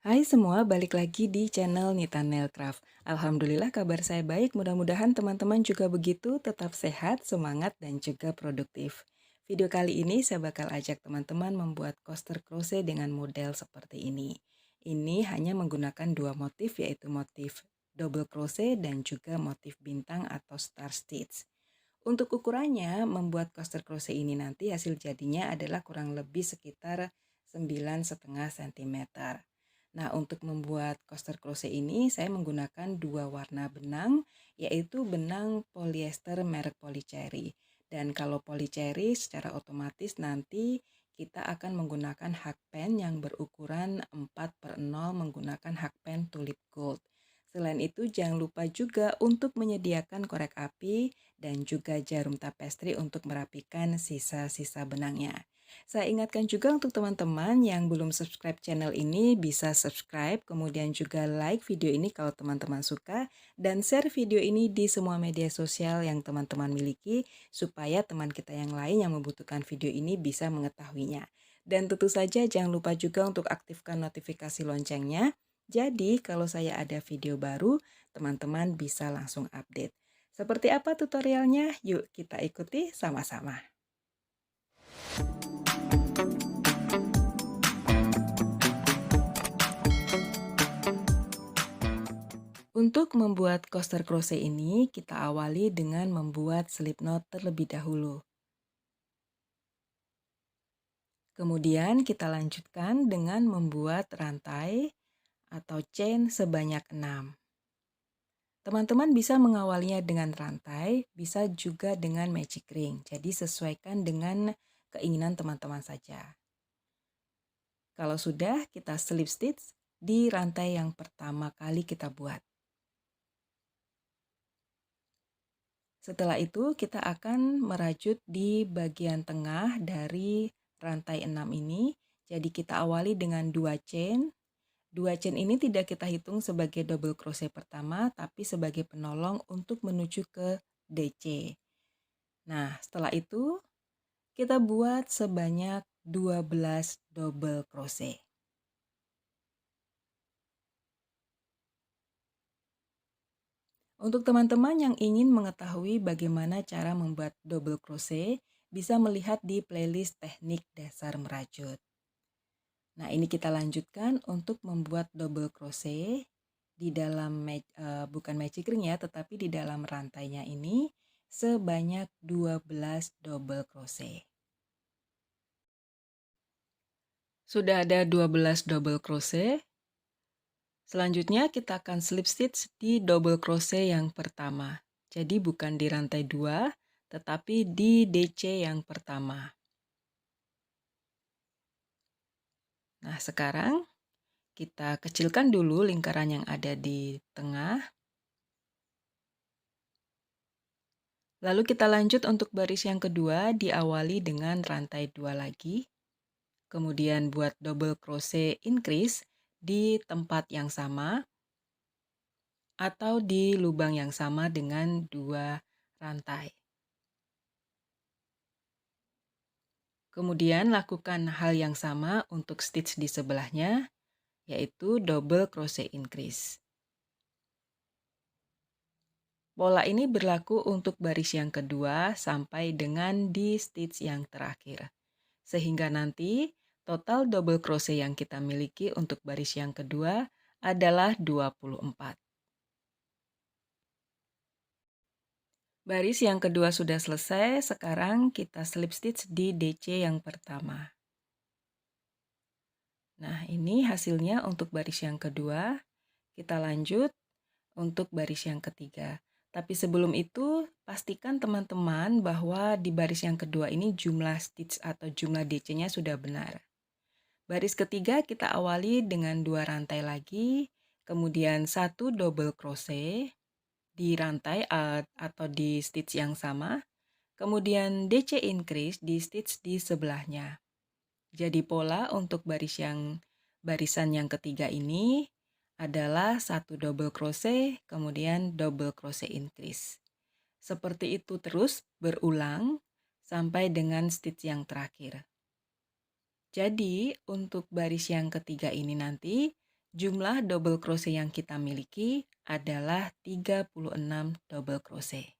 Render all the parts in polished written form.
Hai semua, balik lagi di channel Nita Nailcraft. Alhamdulillah kabar saya baik, mudah-mudahan teman-teman juga begitu, tetap sehat, semangat, dan juga produktif. Video kali ini saya bakal ajak teman-teman membuat coaster crochet dengan model seperti ini. Ini hanya menggunakan dua motif, yaitu motif double crochet dan juga motif bintang atau star stitch. Untuk ukurannya, membuat coaster crochet ini nanti hasil jadinya adalah kurang lebih sekitar 9,5 cm. Nah, untuk membuat coaster crochet ini saya menggunakan dua warna benang, yaitu benang polyester merek Polycherry. Dan kalau Polycherry secara otomatis nanti kita akan menggunakan hakpen yang berukuran 4/0 menggunakan hakpen tulip gold. Selain itu jangan lupa juga untuk menyediakan korek api dan juga jarum tapestri untuk merapikan sisa-sisa benangnya. Saya ingatkan juga untuk teman-teman yang belum subscribe channel ini bisa subscribe, kemudian juga like video ini kalau teman-teman suka, dan share video ini di semua media sosial yang teman-teman miliki supaya teman kita yang lain yang membutuhkan video ini bisa mengetahuinya. Dan tentu saja jangan lupa juga untuk aktifkan notifikasi loncengnya. Jadi kalau saya ada video baru, teman-teman bisa langsung update. Seperti apa tutorialnya? Yuk kita ikuti sama-sama. Untuk membuat coaster crochet ini, kita awali dengan membuat slip knot terlebih dahulu. Kemudian kita lanjutkan dengan membuat rantai atau chain sebanyak 6. Teman-teman bisa mengawalinya dengan rantai, bisa juga dengan magic ring. Jadi sesuaikan dengan keinginan teman-teman saja. Kalau sudah, kita slip stitch di rantai yang pertama kali kita buat. Setelah itu kita akan merajut di bagian tengah dari rantai 6 ini. Jadi kita awali dengan 2 chain. 2 chain ini tidak kita hitung sebagai double crochet pertama, tapi sebagai penolong untuk menuju ke DC. Nah, setelah itu kita buat sebanyak 12 double crochet. Untuk teman-teman yang ingin mengetahui bagaimana cara membuat double crochet, bisa melihat di playlist teknik dasar merajut. Nah, ini kita lanjutkan untuk membuat double crochet di dalam bukan magic ring ya, tetapi di dalam rantainya ini sebanyak 12 double crochet. Sudah ada 12 double crochet. Selanjutnya kita akan slip stitch di double crochet yang pertama. Jadi bukan di rantai 2, tetapi di DC yang pertama. Nah, sekarang kita kecilkan dulu lingkaran yang ada di tengah. Lalu kita lanjut untuk baris yang kedua, diawali dengan rantai 2 lagi. Kemudian buat double crochet increase di tempat yang sama atau di lubang yang sama dengan 2 rantai. Kemudian lakukan hal yang sama untuk stitch di sebelahnya, yaitu double crochet increase. Pola ini berlaku untuk baris yang kedua sampai dengan di stitch yang terakhir. Sehingga nanti total double crochet yang kita miliki untuk baris yang kedua adalah 24. Baris yang kedua sudah selesai, sekarang kita slip stitch di DC yang pertama. Nah, ini hasilnya untuk baris yang kedua. Kita lanjut untuk baris yang ketiga. Tapi sebelum itu, pastikan teman-teman bahwa di baris yang kedua ini jumlah stitch atau jumlah DC-nya sudah benar. Baris ketiga kita awali dengan 2 rantai lagi, kemudian 1 double crochet di rantai atau di stitch yang sama, kemudian DC increase di stitch di sebelahnya. Jadi pola untuk barisan yang ketiga ini adalah 1 double crochet, kemudian double crochet increase. Seperti itu terus berulang sampai dengan stitch yang terakhir. Jadi untuk baris yang ketiga ini nanti Jumlah double crochet yang kita miliki adalah 36 double crochet.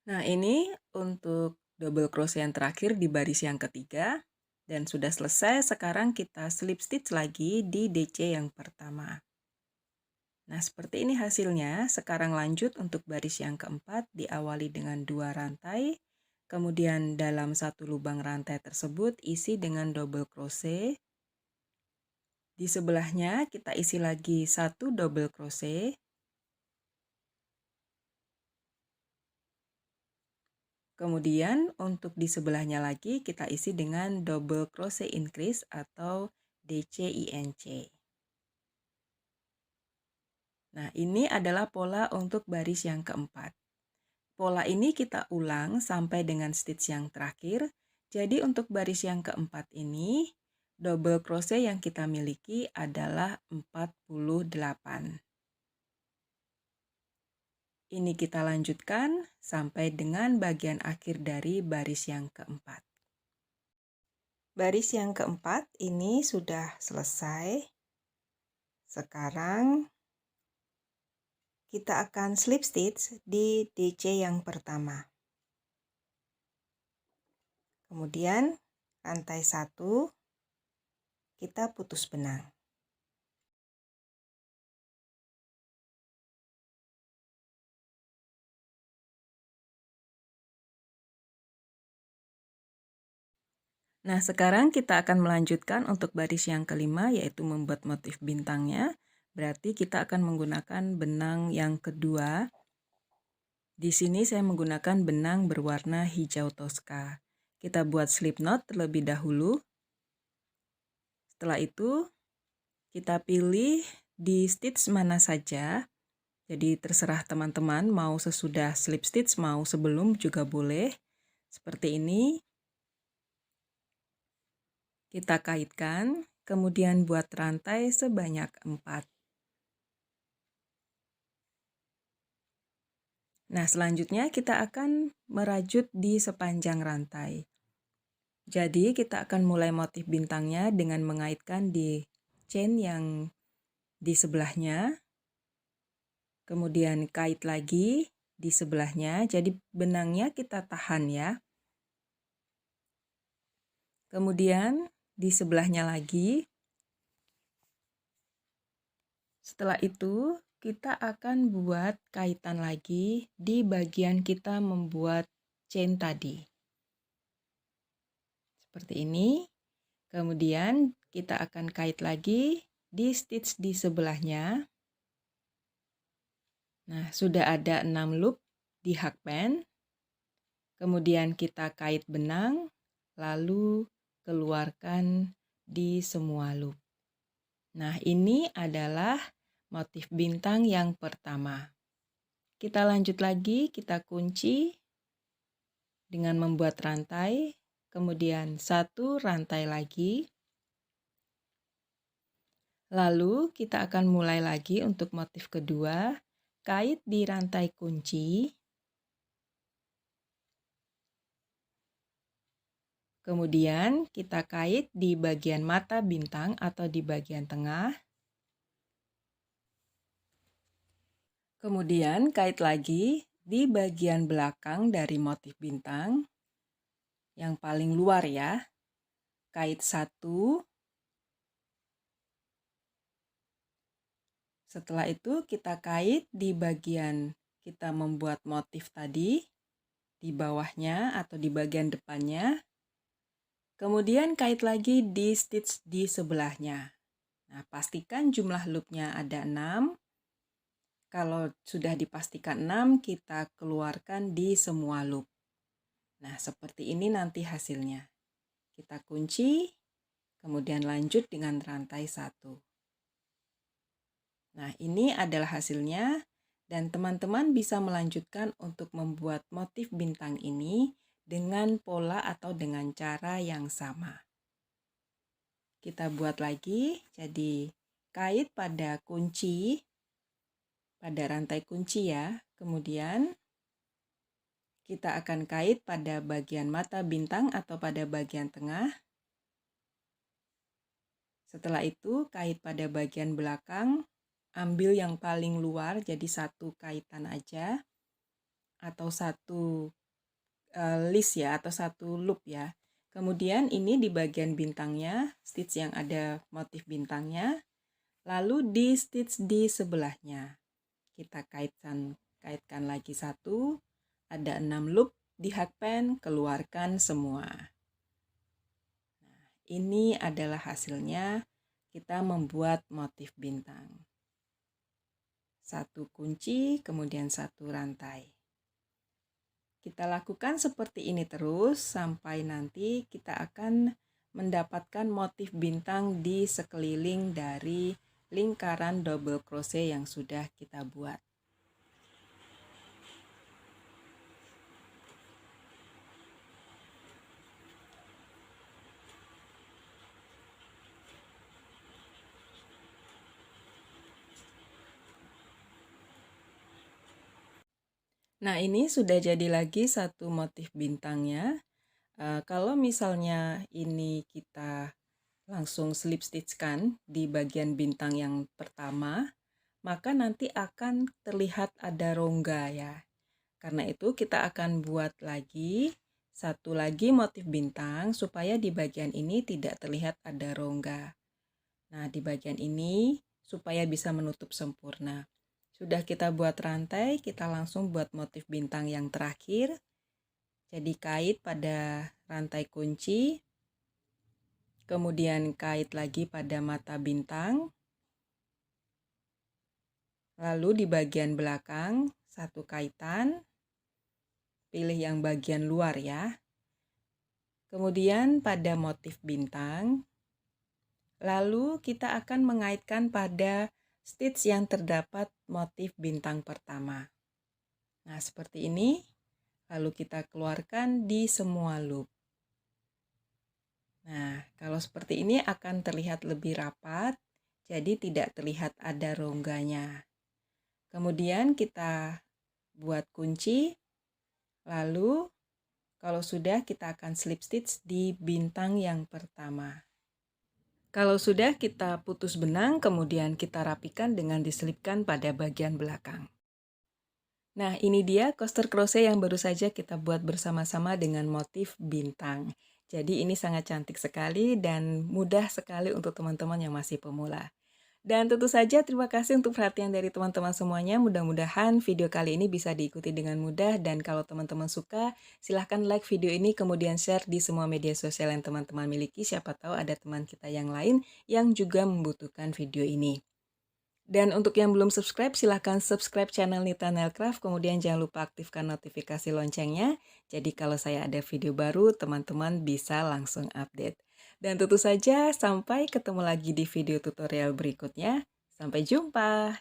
Nah, ini untuk double crochet yang terakhir di baris yang ketiga. Dan sudah selesai, sekarang kita slip stitch lagi di DC yang pertama. Nah, seperti ini hasilnya. Sekarang lanjut untuk baris yang keempat, diawali dengan 2 rantai. Kemudian dalam satu lubang rantai tersebut isi dengan double crochet. Di sebelahnya kita isi lagi 1 double crochet. Kemudian untuk di sebelahnya lagi kita isi dengan double crochet increase atau DCINC. Nah, ini adalah pola untuk baris yang keempat. Pola ini kita ulang sampai dengan stitch yang terakhir. Jadi untuk baris yang keempat ini, double crochet yang kita miliki adalah 48. Ini kita lanjutkan sampai dengan bagian akhir dari baris yang keempat. Baris yang keempat ini sudah selesai. Sekarang kita akan slip stitch di DC yang pertama. Kemudian rantai 1 kita putus benang. Nah, sekarang kita akan melanjutkan untuk baris yang kelima, yaitu membuat motif bintangnya. Berarti kita akan menggunakan benang yang kedua. Di sini saya menggunakan benang berwarna hijau toska. Kita buat slip knot terlebih dahulu. Setelah itu, kita pilih di stitch mana saja. Jadi terserah teman-teman mau sesudah slip stitch, mau sebelum juga boleh. Seperti ini. Kita kaitkan, kemudian buat rantai sebanyak 4. Nah, selanjutnya kita akan merajut di sepanjang rantai. Jadi, kita akan mulai motif bintangnya dengan mengaitkan di chain yang di sebelahnya. Kemudian kait lagi di sebelahnya, jadi benangnya kita tahan ya. Kemudian di sebelahnya lagi. Setelah itu, kita akan buat kaitan lagi di bagian kita membuat chain tadi. Seperti ini. Kemudian kita akan kait lagi di stitch di sebelahnya. Nah, sudah ada 6 loop di hakpen. Kemudian kita kait benang, lalu keluarkan di semua loop. Nah, ini adalah motif bintang yang pertama. Kita lanjut lagi, kita kunci dengan membuat rantai, kemudian 1 rantai lagi. Lalu kita akan mulai lagi untuk motif kedua, kait di rantai kunci. Kemudian kita kait di bagian mata bintang atau di bagian tengah. Kemudian kait lagi di bagian belakang dari motif bintang yang paling luar ya. Kait 1. Setelah itu kita kait di bagian kita membuat motif tadi, di bawahnya atau di bagian depannya. Kemudian kait lagi di stitch di sebelahnya. Nah, pastikan jumlah loopnya ada 6. Kalau sudah dipastikan 6, kita keluarkan di semua loop. Nah, seperti ini nanti hasilnya. Kita kunci, kemudian lanjut dengan rantai 1. Nah, ini adalah hasilnya, dan teman-teman bisa melanjutkan untuk membuat motif bintang ini dengan pola atau dengan cara yang sama. Kita buat lagi, jadi kait pada kunci, pada rantai kunci ya. Kemudian kita akan kait pada bagian mata bintang atau pada bagian tengah. Setelah itu kait pada bagian belakang, ambil yang paling luar jadi satu kaitan aja atau satu list ya, atau satu loop ya. Kemudian ini di bagian bintangnya, stitch yang ada motif bintangnya, lalu di stitch di sebelahnya. Kita kaitkan lagi satu, ada 6 loop di hakpen, keluarkan semua. Nah, ini adalah hasilnya kita membuat motif bintang. Satu kunci, kemudian satu rantai. Kita lakukan seperti ini terus sampai nanti kita akan mendapatkan motif bintang di sekeliling dari lingkaran double crochet yang sudah kita buat. Nah, ini sudah jadi lagi satu motif bintangnya. Kalau misalnya ini kita langsung slip stitchkan di bagian bintang yang pertama, maka nanti akan terlihat ada rongga ya. Karena itu kita akan buat lagi satu lagi motif bintang supaya di bagian ini tidak terlihat ada rongga. Nah, di bagian ini supaya bisa menutup sempurna. Sudah kita buat rantai, kita langsung buat motif bintang yang terakhir. Jadi kait pada rantai kunci, kemudian kait lagi pada mata bintang. Lalu di bagian belakang, satu kaitan, pilih yang bagian luar ya. Kemudian pada motif bintang, lalu kita akan mengaitkan pada stitch yang terdapat motif bintang pertama. Nah, seperti ini. Lalu kita keluarkan di semua loop. Nah, kalau seperti ini akan terlihat lebih rapat, jadi tidak terlihat ada rongganya. Kemudian kita buat kunci, lalu kalau sudah kita akan slip stitch di bintang yang pertama. Kalau sudah kita putus benang, kemudian kita rapikan dengan diselipkan pada bagian belakang. Nah, ini dia coaster crochet yang baru saja kita buat bersama-sama dengan motif bintang. Jadi ini sangat cantik sekali dan mudah sekali untuk teman-teman yang masih pemula. Dan tentu saja terima kasih untuk perhatian dari teman-teman semuanya. Mudah-mudahan video kali ini bisa diikuti dengan mudah, dan kalau teman-teman suka, silahkan like video ini kemudian share di semua media sosial yang teman-teman miliki. Siapa tahu ada teman kita yang lain yang juga membutuhkan video ini. Dan untuk yang belum subscribe, silahkan subscribe channel Nita Nailcraft, kemudian jangan lupa aktifkan notifikasi loncengnya. Jadi kalau saya ada video baru, teman-teman bisa langsung update. Dan tentu saja sampai ketemu lagi di video tutorial berikutnya. Sampai jumpa!